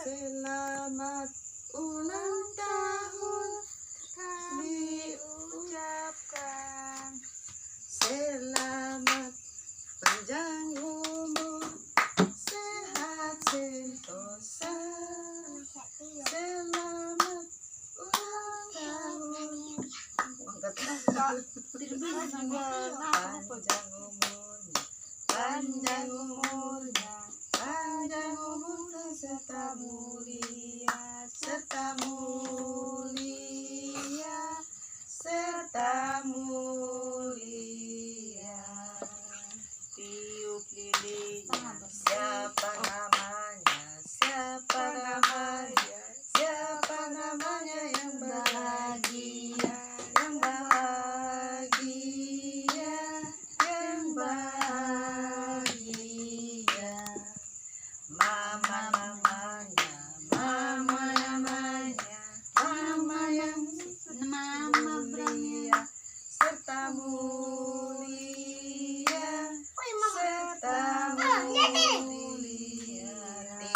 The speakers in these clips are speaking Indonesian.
Selamat ulang tahun diucapkan. Selamat panjang umur, sehat sentosa. Selamat ulang tahun. Panjang umurnya, panjang umur serta mulia, serta mulia, serta mulia. Tiup lilinnya, Siapa namanya? Siapa namanya? Siapa namanya yang bahagia? Yang bahagia, yang bahagia. Mama namanya, mama namanya, mama yang mulia, serta mulia, serta mulia.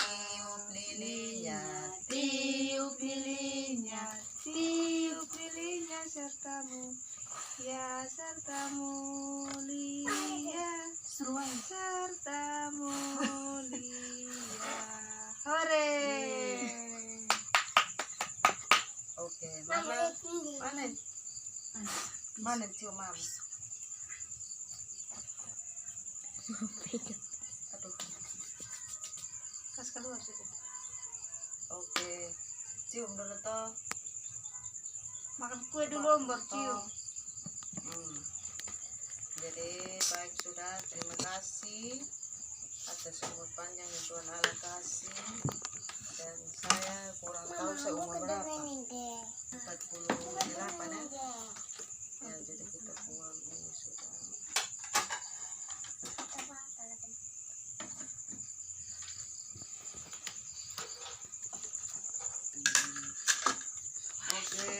Tiup lilinnya, tiup lilinnya, tiup lilinnya sertamu, ya serta mulia, serta mulia. Hore! Oke, mana? Mana cium mama? Aduh. Kas keluar sih. Oke, cium dulu toh. Makan kue dulu, baru cium. Jadi baik sudah, terima kasih atas umur panjang yang Tuhan Allah kasih. Dan saya kurang tahu saya umur berapa, 48 ya. Ya jadi kita buang ini sudah. Oke.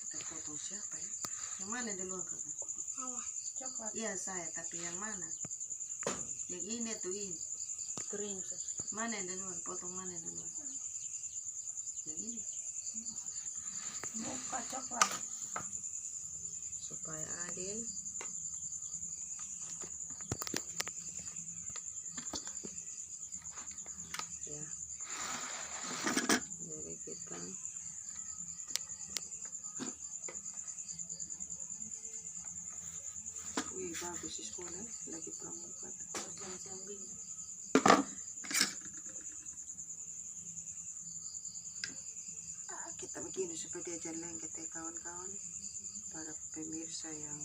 Kita foto siapa ya? Yang mana duluan kakak? Coklat. Iya saya, tapi yang mana? Yang ini tuh ini. Kering. Mana yang duluan? Potong mana yang duluan? Yang ini. Muka coklat. Supaya adil. Ya. Jadi kita bagus di sekolah lagi pramuka. Kita begini supaya dia jalan lengket ya kawan-kawan, para pemirsa yang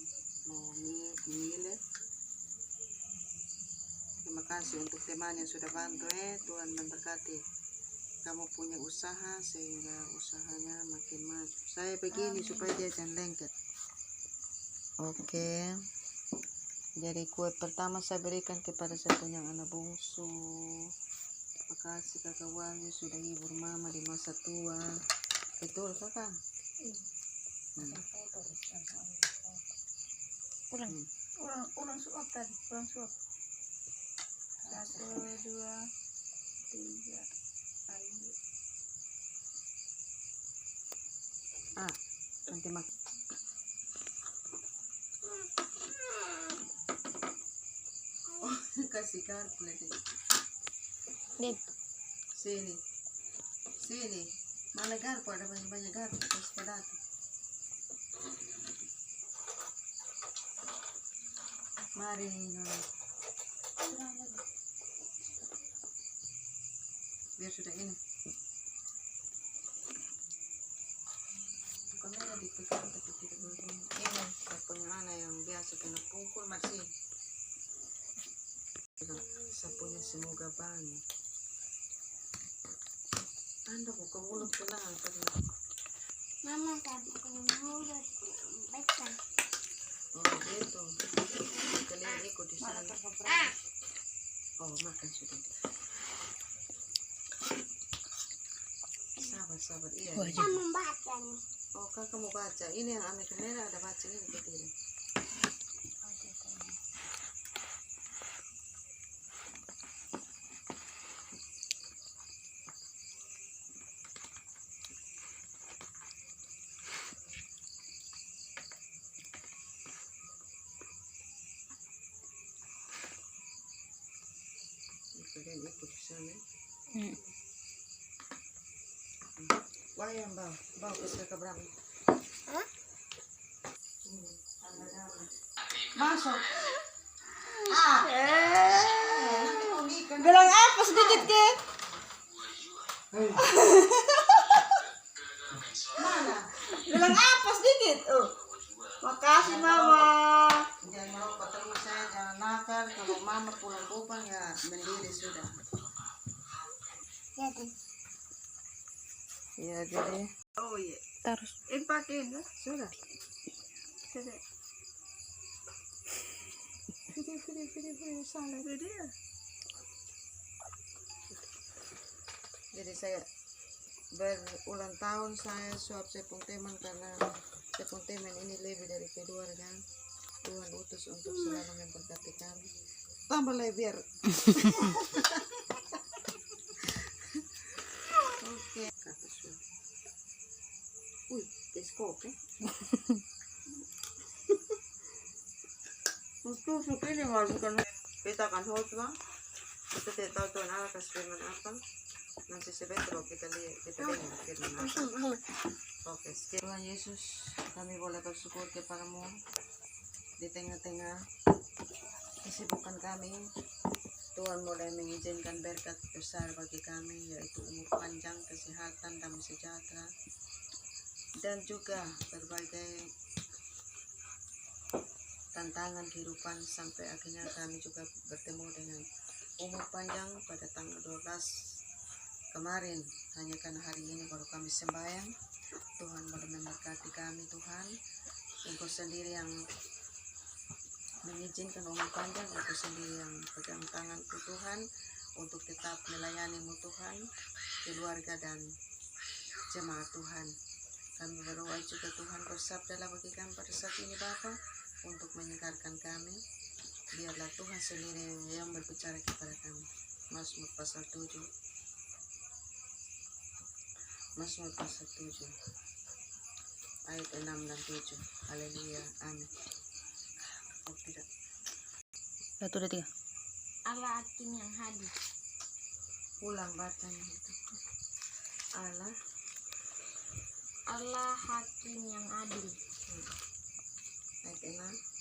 mau milih. Terima kasih untuk teman yang sudah bantu Tuhan memberkati kamu punya usaha sehingga usahanya makin maju. Saya begini supaya dia jangan lengket. Oke. Jadi kue pertama saya berikan kepada saya punya anak bungsu. Terima kasih kakak Wahyu sudah hibur mama di masa tua. Betul kakak? Ulang suap tadi, ulang suap. 1, 2, 3, ayo. Nanti makan. Kasih kartu lagi. Sini. Mana garpu? Ada banyak garpu. Kasih pada aku. Mari Nona. Biar sudah ini. Kamera dipegang tapi tidak begini. Ini sapunya anak yang biasa kena pukul masih. Sapunya semoga banyak. Anda buka mulut tenang karena Mama sapu mulut baca. oh gitu. Kalian ikut di sana. Oh makan sudah. Sabar iya. Kita membaca nih. Oh kakak mau baca. Ini yang ambil kamera ada baca ini tidak. nih. Hmm. Wah yang bau kasih ke berapa? Masuk. Bilang apa sedikit ke? Bilang apa sedikit? Oh. Makasih mama. Jangan merokok terus saya, jangan nakal. Kalau mama pulang kupang ya mendiri sudah. Jadi. Ya jadi Oh iya. Terus. Pakein lah. sudah. Video salah. Jadi saya berulang tahun saya suap sepung teman karena sepung teman ini lebih dari keluarga. Tuhan utus untuk selalu memberkati kami. Tambah lagi biar. Oke. Kata suap. Teskop Untuk ini masukkan. Kita akan hotbang. Kita tidak tahu Tuhan Allah kasih firman apa. Nanti sebentar kita lihat, kita dengar firman apa. Oke, Tuhan Yesus, kami boleh bersyukur kepadamu di tengah-tengah kesibukan kami. Tuhan boleh mengizinkan berkat besar bagi kami, yaitu umur panjang, kesehatan, damai sejahtera, dan juga berbagai tantangan kehidupan sampai akhirnya kami juga bertemu dengan umur panjang pada tanggal 12 kemarin. Hanya karena hari ini baru kami sembahyang. Tuhan boleh memberkati kami Tuhan. Engkau sendiri yang mengizinkan umur panjang, Engkau sendiri yang pegang tanganku Tuhan untuk tetap melayanimu Tuhan, keluarga dan jemaat Tuhan. Kami berdoa juga Tuhan bersabdalah bagi kami pada saat ini Bapa, untuk menyegarkan kami. Biarlah Tuhan sendiri yang berbicara kepada kami. Mazmur pasal 7. Mazmur pasal 7 ayat 6 dan 7. Haleluya. Amin. Oh tidak. 1, 2, 3. Allah hakim yang hadir. Ulang bacanya itu. Allah hakim yang adil. Ayat 6.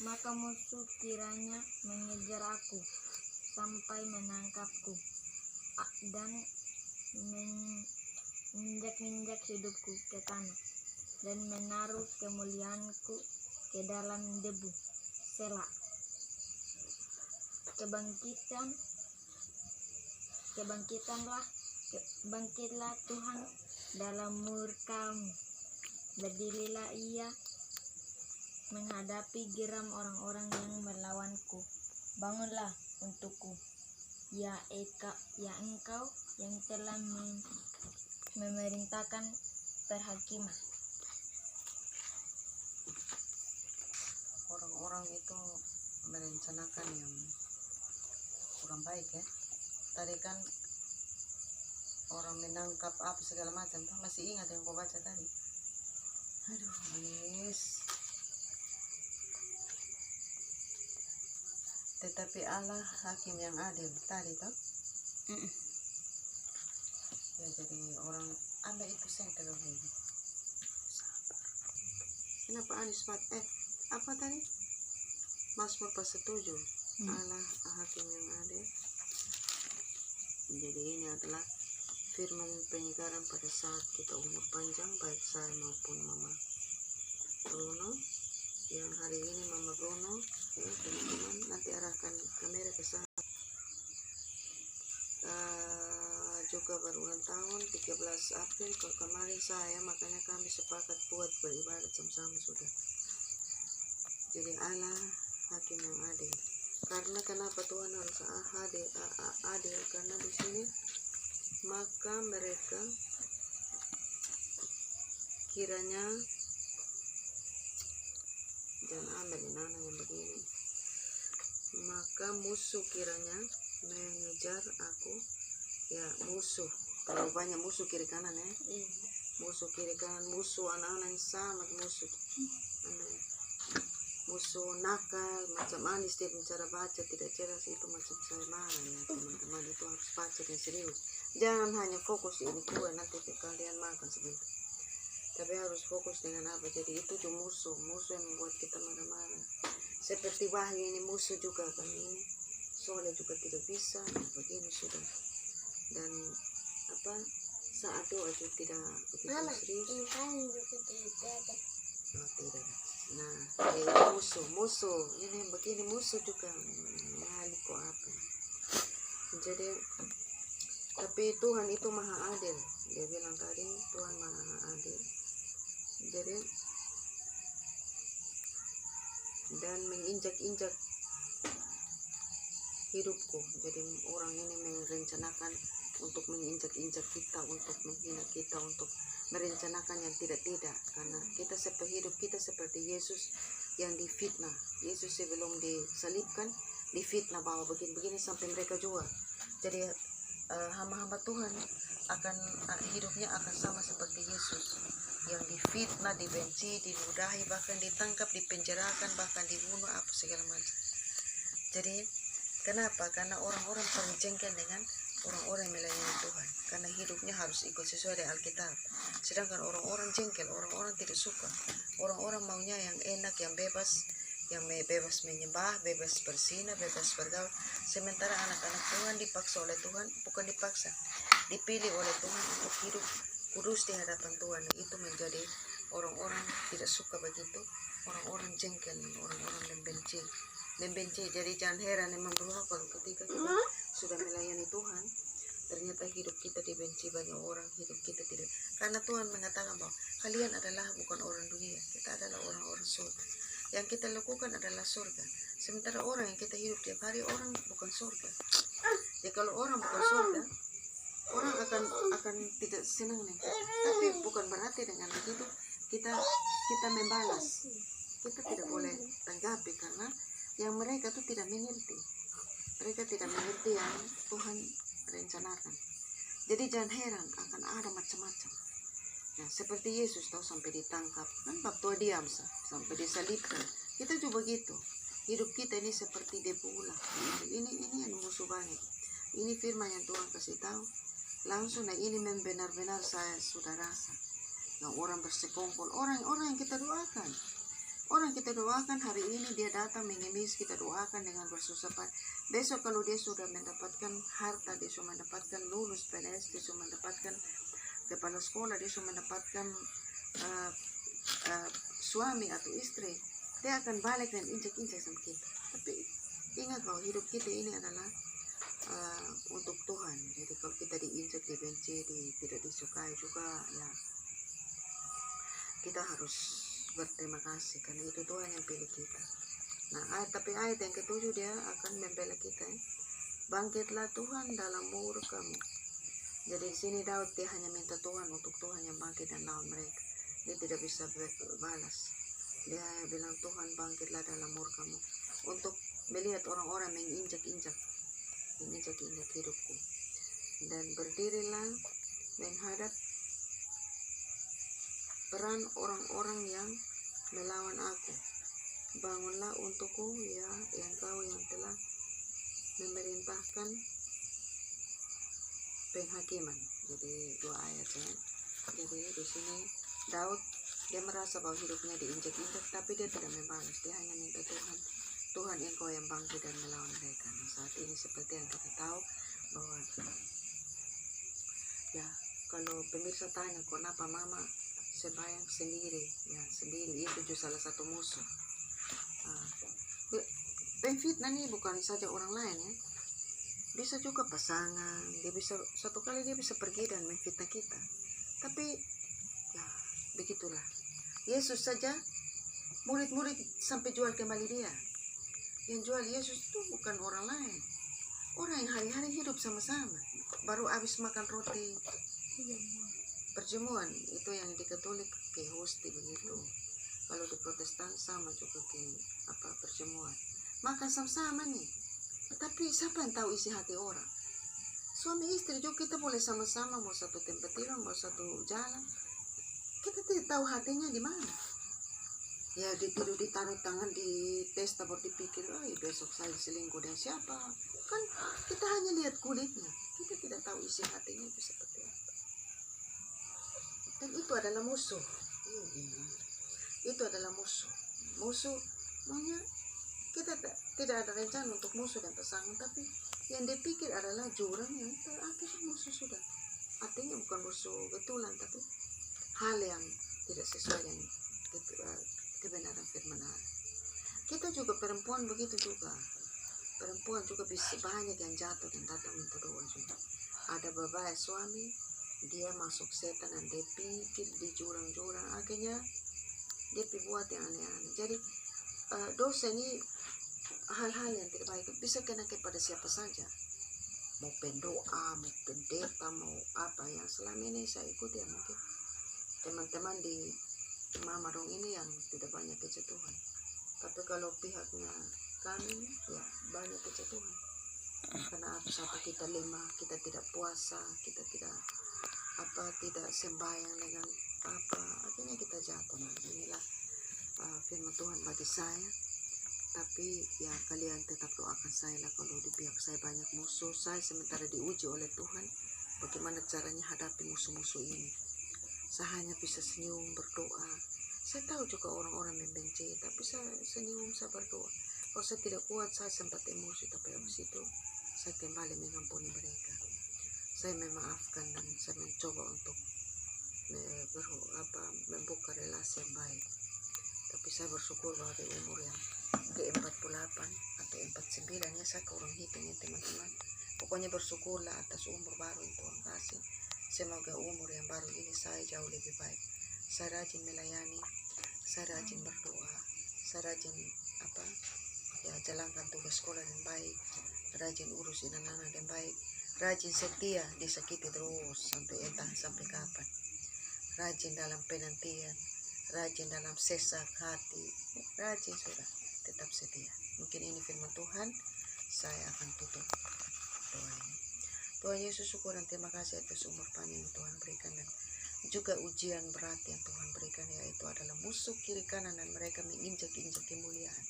Maka musuh kiranya mengejar aku sampai menangkapku dan menginjak-injak hidupku ke tanah dan menaruh kemuliaanku ke dalam debu. Selah. Bangkitlah Tuhan dalam murka-Mu. Berdirilah Ia menghadapi geram orang-orang yang melawanku. Bangunlah untukku, ya Engkau yang telah memerintahkan perhakiman. Orang-orang itu merencanakan yang kurang baik ya. Tadi kan orang menangkap apa segala macam. Masih ingat yang kau baca tadi? Aduh, yes. Tetapi Allah hakim yang adil tadi toh. Ya jadi orang ambil itu sentral lagi. Kenapa Anis apa tadi? Mazmur pasal 7. Allah hakim yang adil. Jadi ini adalah firman penyegaran pada saat kita umur panjang, baik saya maupun Mama Bruno. Yang hari ini Mama Bruno, ya teman-teman, nanti arahkan kamera ke sana. Juga berulang tahun 13 April kalau kemarin saya, makanya kami sepakat buat beribadat sama-sama sudah. Jadi Allah hakim yang adil. Karena kenapa Tuhan harus adil? Karena di sini maka mereka kiranya jangan ambil anak yang begini. Maka musuh kiranya mengejar aku. Ya musuh, kalau banyak musuh kiri kanan ya. Musuh kiri kanan, musuh anak-anak yang sangat musuh. musuh nakal, macam manis dia cara baca tidak jelas, itu macam saya marah ya teman-teman. Itu harus baca dan serius, jangan hanya fokus di ini kue nanti kalian makan sebentar, tapi harus fokus dengan apa. Jadi itu tuh musuh yang membuat kita marah-marah. Seperti Wahyu ini musuh juga kan, ini soalnya juga tidak bisa begini sudah. Dan apa, saat doa juga tidak begitu serius. Oh, tidak. Nah, itu musuh ini begini, musuh juga kok apa. Jadi tapi Tuhan itu maha adil, dia bilang tadi Tuhan maha adil. Jadi dan menginjak-injak hidupku. Jadi orang ini merencanakan untuk menginjak-injak kita, untuk menghina kita, untuk merencanakan yang tidak-tidak. Karena kita seperti hidup kita seperti Yesus yang difitnah. Yesus sebelum disalibkan difitnah bahwa begini-begini sampai mereka jual. Jadi hamba-hamba Tuhan akan hidupnya akan sama seperti Yesus yang difitnah, dibenci, diludahi, bahkan ditangkap, dipenjarakan, bahkan dibunuh, apa segala macam. Jadi kenapa? Karena orang-orang paling jengkel dengan orang-orang yang melayani Tuhan, karena hidupnya harus ikut sesuai dengan Alkitab. Sedangkan orang-orang jengkel, orang-orang tidak suka, orang-orang maunya yang enak, yang bebas menyembah, bebas berzina, bebas bergaul. Sementara anak-anak Tuhan dipaksa oleh Tuhan, bukan dipaksa, dipilih oleh Tuhan untuk hidup kudus di hadapan Tuhan. Itu menjadi orang-orang tidak suka begitu, orang-orang jengkel, orang-orang membenci. Jadi jangan heran memang bahwa kalau ketika kita sudah melayani Tuhan, ternyata hidup kita dibenci banyak orang, hidup kita tidak. Karena Tuhan mengatakan bahwa kalian adalah bukan orang dunia, kita adalah orang-orang surga. Yang kita lakukan adalah surga. Sementara orang yang kita hidup tiap hari, orang bukan surga. Ya kalau orang bukan surga, orang akan tidak senang nih. Tapi bukan berarti dengan begitu kita membalas. Kita tidak boleh tanggapi, karena yang mereka tuh tidak mengerti. Mereka tidak mengerti yang Tuhan rencanakan. Jadi jangan heran akan ada macam-macam. Nah, seperti Yesus tahu sampai ditangkap, kan waktu diam sampai disalibkan. Kita juga begitu. Hidup kita ini seperti debu ulah. Ini yang musuh banyak. Ini firman yang Tuhan kasih tahu. Langsung, nah ini benar-benar saya sudah rasa. Nah, orang bersekongkol, orang yang kita doakan. Orang kita doakan hari ini dia datang mengemis, kita doakan dengan bersusah payah. Besok kalau dia sudah mendapatkan harta, dia sudah mendapatkan lulus PNS, dia sudah mendapatkan kepala sekolah, dia sudah mendapatkan suami atau istri, dia akan balik dan injak-injak sama kita. Tapi ingat bahwa hidup kita ini adalah untuk Tuhan. Jadi kalau kita diinjak, dibenci, tidak disukai juga, ya kita harus berterima kasih karena itu Tuhan yang pilih kita. Nah, tapi ayat yang ketujuh dia akan membela kita. Bangkitlah Tuhan dalam murka-Mu. Jadi di sini Daud dia hanya minta Tuhan, untuk Tuhan yang bangkit dan lawan mereka. Dia tidak bisa balas. Dia bilang Tuhan bangkitlah dalam murka-Mu untuk melihat orang-orang menginjak-injak hidupku. Dan berdirilah menghadap peran orang-orang yang melawan aku. Bangunlah untukku ya Engkau yang telah memerintahkan penghakiman. Jadi dua ayat ya. Jadi di sini Daud dia merasa bahwa hidupnya diinjak-injak, tapi dia tidak membalas. Dia hanya minta Tuhan Engkau yang bangkit dan melawan mereka. Nah, saat ini seperti yang kita tahu bahwa ya kalau pemirsa tanya kenapa mama sembahyang sendiri, ya sendiri itu juga salah satu musuh. Pemfitnah nih bukan saja orang lain ya, bisa juga pasangan. Dia bisa satu kali dia bisa pergi dan memfitnah kita. Tapi ya begitulah. Yesus saja murid-murid sampai jual kembali dia. Yang jual Yesus itu bukan orang lain, orang yang hari-hari hidup sama-sama. Baru habis makan roti perjamuan, itu yang di Katolik ke hosti begitu. Kalau di Protestan sama juga ke perjamuan, makan sama-sama nih. Tapi siapa yang tahu isi hati orang? Suami istri juga kita boleh sama-sama, mau satu tempat tidur, mau satu jalan, kita tidak tahu hatinya di mana. Ya ditiru ditaruh tangan di tes tabur dipikir, besok saya selingkuh dan siapa? Kan kita hanya lihat kulitnya, kita tidak tahu isi hatinya itu seperti apa. Dan itu adalah musuh. Itu adalah musuh. Musuh, maunya kita tidak ada rencana untuk musuh dan pasangan, tapi yang dipikir adalah jurang yang terakhir musuh sudah. Artinya bukan musuh betulan, tapi hal yang tidak sesuai dengan kebenaran firman Allah. Kita juga perempuan begitu juga. Perempuan juga bisa banyak yang jatuh dan datang minta doa juga. Ada beberapa suami, dia masuk setan dan dia pikir di jurang-jurang, akhirnya dia buat yang aneh-aneh. Jadi dosa ini hal-hal yang tidak baik bisa kena kepada siapa saja. Mau pendoa, mau pendeta, mau apa yang selama ini saya ikuti ya, mungkin teman-teman di Mama Dong ini yang tidak banyak kejatuhan. Tapi kalau pihaknya kami ya banyak kejatuhan. Karena satu kita lemah, kita tidak puasa, kita tidak sembahyang dengan akhirnya kita jatuh. Inilah firman Tuhan bagi saya. Tapi ya kalian tetap doakan saya lah, kalau di pihak saya banyak musuh, saya sementara diuji oleh Tuhan bagaimana caranya hadapi musuh-musuh ini. Saya hanya bisa senyum, berdoa. Saya tahu juga orang-orang membenci, tapi saya senyum, saya berdoa. Kalau saya tidak kuat, saya sempat emosi, tapi habis itu saya kembali mengampuni mereka. Saya memaafkan dan saya mencoba untuk membuka relasi yang baik. Tapi saya bersyukur bahwa di umur yang ke-48 atau 49 ya, saya kurang hitung ya teman-teman. Pokoknya bersyukurlah atas umur baru yang Tuhan kasih. Semoga umur yang baru ini saya jauh lebih baik. Saya rajin melayani, saya rajin berdoa, saya rajin jalankan tugas sekolah yang baik, rajin urus anak-anak yang baik, rajin setia, disakiti terus sampai kapan. Rajin dalam penantian, rajin dalam sesak hati, rajin sudah, tetap setia. Mungkin ini firman Tuhan, saya akan tutup doa ini. Tuhan Yesus, syukur dan terima kasih atas umur panjang yang Tuhan berikan dan juga ujian berat yang Tuhan berikan, yaitu adalah musuh kiri kanan dan mereka menginjak-injak kemuliaan.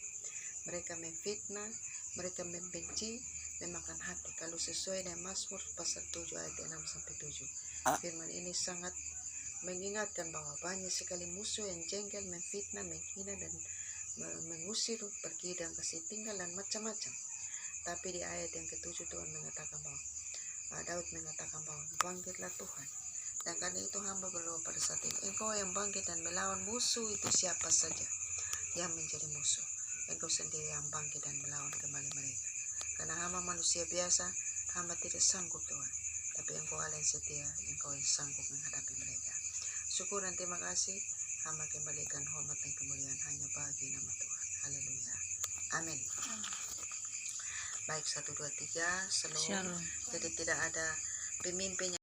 Mereka memfitnah, mereka membenci, memakan hati. Kalau sesuai dengan Mazmur pasal 7 ayat 6-7, firman ini sangat mengingatkan bahwa banyak sekali musuh yang jengkel, memfitnah, menghina dan mengusir, pergi dan kasih tinggal dan macam-macam. Tapi di ayat yang ke-7 Tuhan mengatakan bahwa Daud mengatakan bahwa bangkitlah Tuhan. Dan karena itu hamba berdoa pada saat ini, Engkau yang bangkit dan melawan musuh itu siapa saja yang menjadi musuh, Engkau sendiri yang bangkit dan melawan kembali mereka. Karena hamba manusia biasa, hamba tidak sanggup Tuhan, tapi Engkau Allah yang setia, Engkau yang sanggup menghadapi mereka. Syukur dan terima kasih, hamba kembalikan hormat dan kemuliaan hanya bagi nama Tuhan. Haleluya. Amin. Baik, 1, 2, 3, shalom. Jadi tidak ada pemimpin